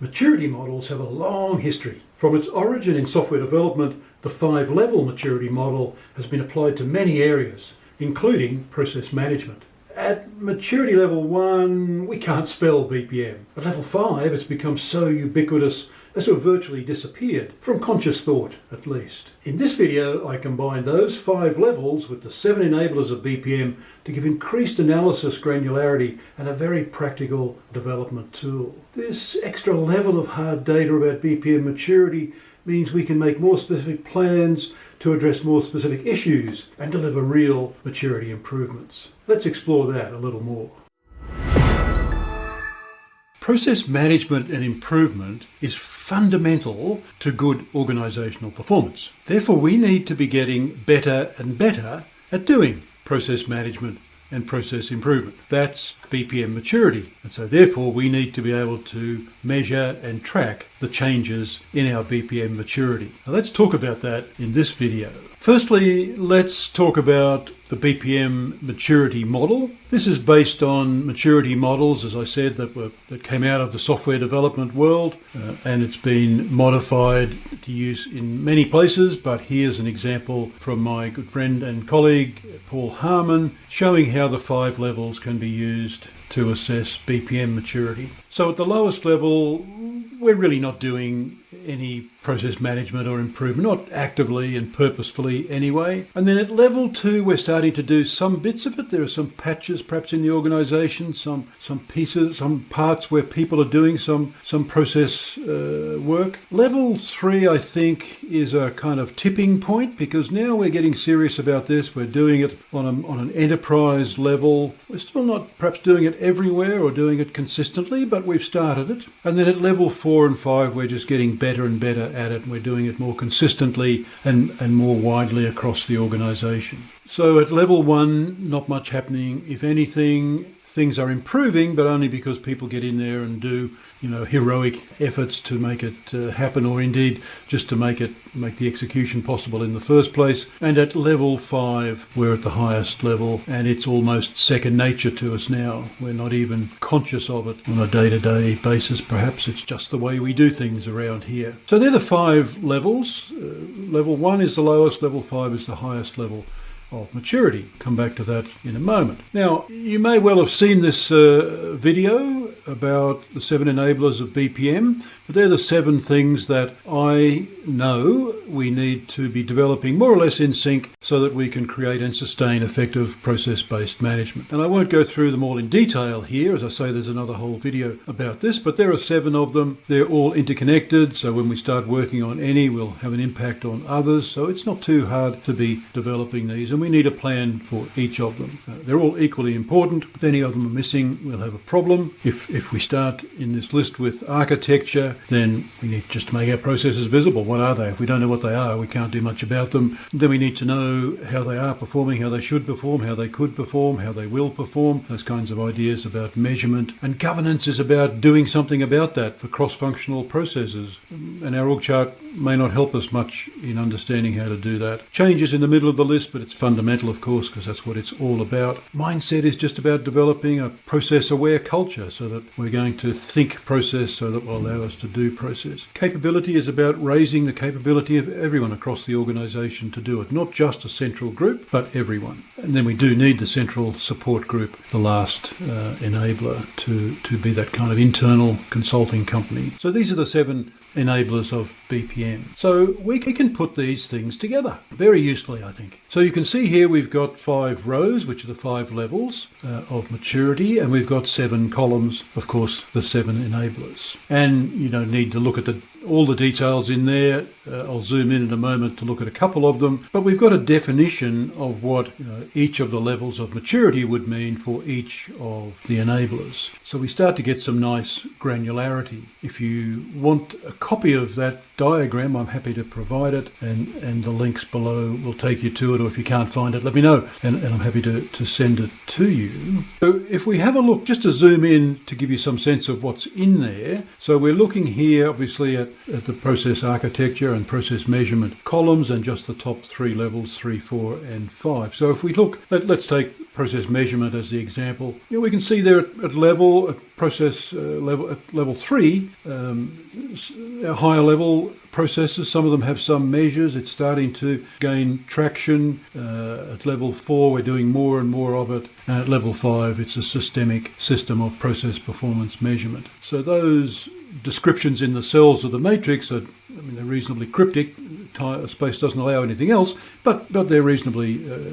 Maturity models have a long history. From its origin in software development, the 5-level maturity model has been applied to many areas, including process management. At maturity level 1, we can't spell BPM. At level 5, it's become so ubiquitous as to have virtually disappeared, from conscious thought at least. In this video, I combine those 5 levels with the 7 enablers of BPM to give increased analysis granularity and a very practical development tool. This extra level of hard data about BPM maturity means we can make more specific plans to address more specific issues and deliver real maturity improvements. Let's explore that a little more. Process management and improvement is fundamental to good organisational performance. Therefore, we need to be getting better and better at doing process management and process improvement. That's BPM maturity. And so therefore, we need to be able to measure and track the changes in our BPM maturity. Now, let's talk about that in this video. Firstly, let's talk about the BPM maturity model. This is based on maturity models, as I said, that came out of the software development world, and it's been modified to use in many places, but here's an example from my good friend and colleague, Paul Harmon, showing how the 5 levels can be used to assess BPM maturity. So at the lowest level, we're really not doing any process management or improvement, not actively and purposefully anyway. And then at level 2, we're starting to do some bits of it. There are some patches perhaps in the organisation, some pieces, some parts where people are doing some process work. Level 3, I think, is a kind of tipping point, because now we're getting serious about this. We're doing it on an enterprise level. We're still not perhaps doing it everywhere or doing it consistently, but we've started it. And then at level 4 and 5, we're just getting better and better at it. We're doing it more consistently and more widely across the organisation. So at level 1, not much happening. If anything, things are improving, but only because people get in there and do, heroic efforts to make it happen, or indeed just to make the execution possible in the first place. And at level 5, we're at the highest level, and it's almost second nature to us now. We're not even conscious of it on a day-to-day basis. Perhaps it's just the way we do things around here. So they're the 5 levels. Level 1 is the lowest, level 5 is the highest level of maturity. Come back to that in a moment. Now, you may well have seen this video about the 7 enablers of BPM, but they're the 7 things that I know we need to be developing more or less in sync so that we can create and sustain effective process-based management. And I won't go through them all in detail here. As I say, there's another whole video about this, but there are 7 of them. They're all interconnected, so when we start working on any, we'll have an impact on others. So it's not too hard to be developing these, and we need a plan for each of them. They're all equally important. If any of them are missing, we'll have a problem. If we start in this list with architecture, then we need just to make our processes visible. What are they? If we don't know what they are, we can't do much about them. Then we need to know how they are performing, how they should perform, how they could perform, how they will perform, those kinds of ideas about measurement. And governance is about doing something about that for cross-functional processes. And our org chart may not help us much in understanding how to do that. Change is in the middle of the list, but it's fundamental, of course, because that's what it's all about. Mindset is just about developing a process-aware culture so that we're going to think process so that will allow us to do process. Capability is about raising the capability of everyone across the organisation to do it, not just a central group, but everyone. And then we do need the central support group, the last enabler, to be that kind of internal consulting company. So these are the 7 enablers of BPM. So we can put these things together very usefully, I think. So you can see here we've got 5 rows, which are the 5 levels of maturity, and we've got 7 columns, of course, the 7 enablers. And you don't need to look at all the details in there. I'll zoom in a moment to look at a couple of them, but we've got a definition of what each of the levels of maturity would mean for each of the enablers. So we start to get some nice granularity. If you want a copy of that diagram, I'm happy to provide it, and the links below will take you to it, or if you can't find it, let me know, and I'm happy to send it to you. So if we have a look, just to zoom in to give you some sense of what's in there. So we're looking here obviously at the process architecture and process measurement columns, and just the top 3 levels, 3, 4 and 5. So if we look, let's take process measurement as the example, we can see there at level 3, higher level processes. Some of them have some measures. It's starting to gain traction. At level 4, we're doing more and more of it. And at level 5, it's a systemic system of process performance measurement. So those descriptions in the cells of the matrix they're reasonably cryptic. Space doesn't allow anything else, but they're reasonably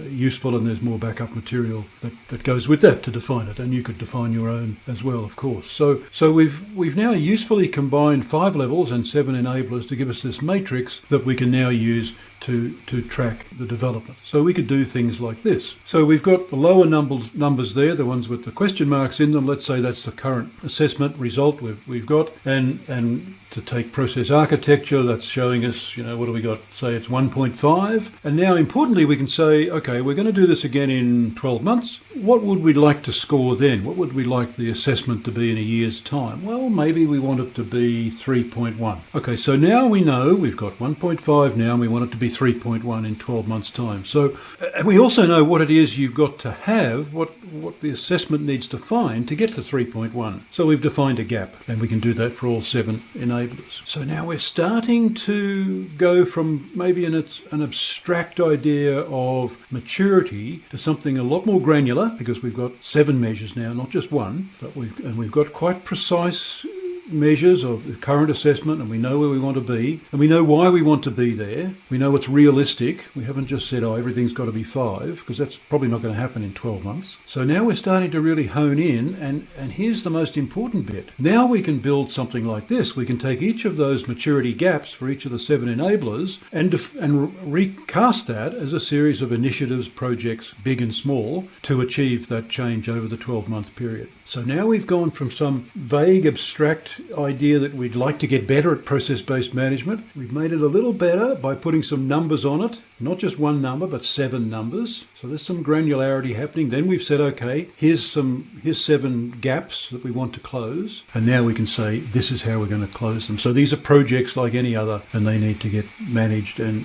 useful, and there's more backup material that goes with that to define it, and you could define your own as well, of course. So we've now usefully combined 5 levels and 7 enablers to give us this matrix that we can now use to track the development. So we could do things like this. So we've got the lower numbers there, the ones with the question marks in them. Let's say that's the current assessment result we've got, and to take process architecture, that's showing us, what do we got? Say it's 1.5. And now, importantly, we can say, okay, we're going to do this again in 12 months. What would we like to score then? What would we like the assessment to be in a year's time? Well, maybe we want it to be 3.1. Okay, so now we know we've got 1.5 now, and we want it to be 3.1 in 12 months' time. So, and we also know what it is you've got to have, what the assessment needs to find to get to 3.1. So we've defined a gap, and we can do that for all 7 enablers. So now we're starting to go from maybe an abstract idea of maturity to something a lot more granular, because we've got 7 measures now, not just one, but we've got quite precise measures of the current assessment, and we know where we want to be, and we know why we want to be there. We know it's realistic. We haven't just said, everything's got to be 5, because that's probably not going to happen in 12 months. So now we're starting to really hone in, and here's the most important bit. Now we can build something like this. We can take each of those maturity gaps for each of the 7 enablers and recast that as a series of initiatives, projects, big and small, to achieve that change over the 12-month period. So now we've gone from some vague, abstract idea that we'd like to get better at process-based management. We've made it a little better by putting some numbers on it, not just one number, but 7 numbers. So there's some granularity happening. Then we've said, okay, here's 7 gaps that we want to close. And now we can say, this is how we're going to close them. So these are projects like any other, and they need to get managed and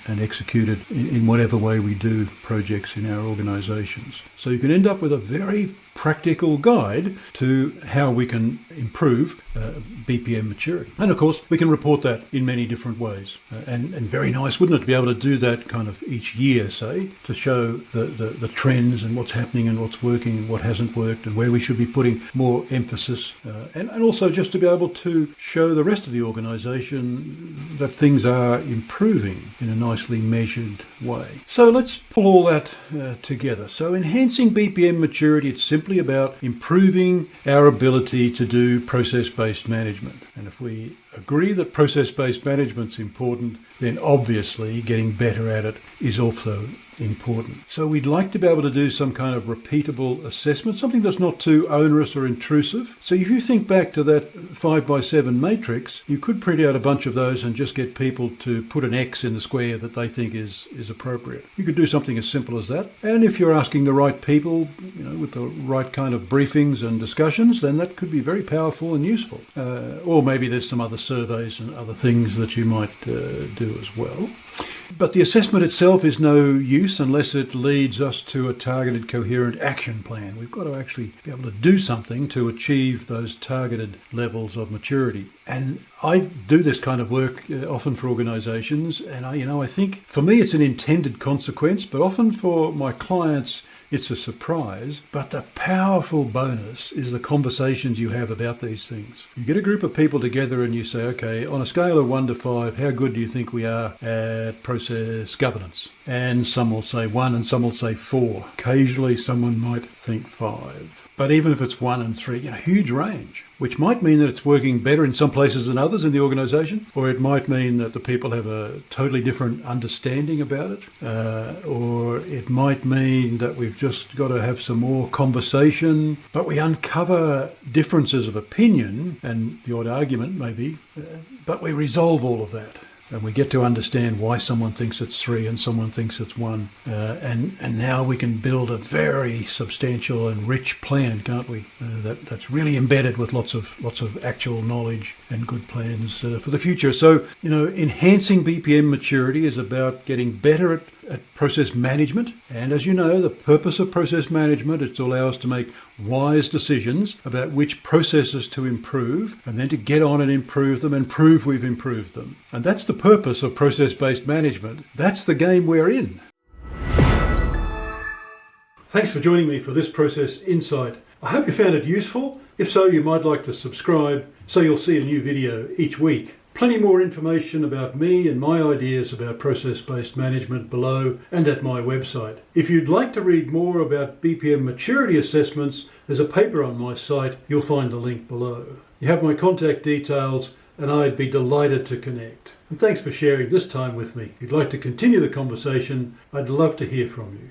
executed in whatever way we do projects in our organisations. So you can end up with a very practical guide to how we can improve BPM maturity. And of course, we can report that in many different ways. And very nice, wouldn't it, to be able to do that kind of each year, say, to show the trends and what's happening and what's working and what hasn't worked and where we should be putting more emphasis. And also just to be able to show the rest of the organisation that things are improving in a nicely measured way. So let's pull all that together. So enhancing BPM maturity, it's simply about improving our ability to do process-based management. And if we agree that process-based management's important, then obviously getting better at it is also important. So we'd like to be able to do some kind of repeatable assessment, something that's not too onerous or intrusive. So if you think back to that 5x7 matrix, you could print out a bunch of those and just get people to put an X in the square that they think is appropriate. You could do something as simple as that. And if you're asking the right people, with the right kind of briefings and discussions, then that could be very powerful and useful. Or maybe there's some other surveys and other things that you might do as well. But the assessment itself is no use unless it leads us to a targeted, coherent action plan. We've got to actually be able to do something to achieve those targeted levels of maturity. And I do this kind of work often for organisations, and I think for me it's an intended consequence, but often for my clients it's a surprise. But the powerful bonus is the conversations you have about these things. You get a group of people together and you say, okay, on a scale of 1 to 5, how good do you think we are at process governance? And some will say 1 and some will say 4. Occasionally someone might think 5. But even if it's 1 and 3, huge range, which might mean that it's working better in some places than others in the organisation, or it might mean that the people have a totally different understanding about it, or it might mean that we've just got to have some more conversation, but we uncover differences of opinion and the odd argument maybe, but we resolve all of that. And we get to understand why someone thinks it's 3 and someone thinks it's 1. And now we can build a very substantial and rich plan, can't we? That's really embedded with lots of actual knowledge and good plans for the future. So, enhancing BPM maturity is about getting better at process management. And as you know, the purpose of process management is to allow us to make wise decisions about which processes to improve and then to get on and improve them and prove we've improved them. And that's the purpose of process-based management. That's the game we're in. Thanks for joining me for this Process Insight. I hope you found it useful. If so, you might like to subscribe so you'll see a new video each week. Plenty more information about me and my ideas about process-based management below and at my website. If you'd like to read more about BPM maturity assessments, there's a paper on my site. You'll find the link below. You have my contact details and I'd be delighted to connect. And thanks for sharing this time with me. If you'd like to continue the conversation, I'd love to hear from you.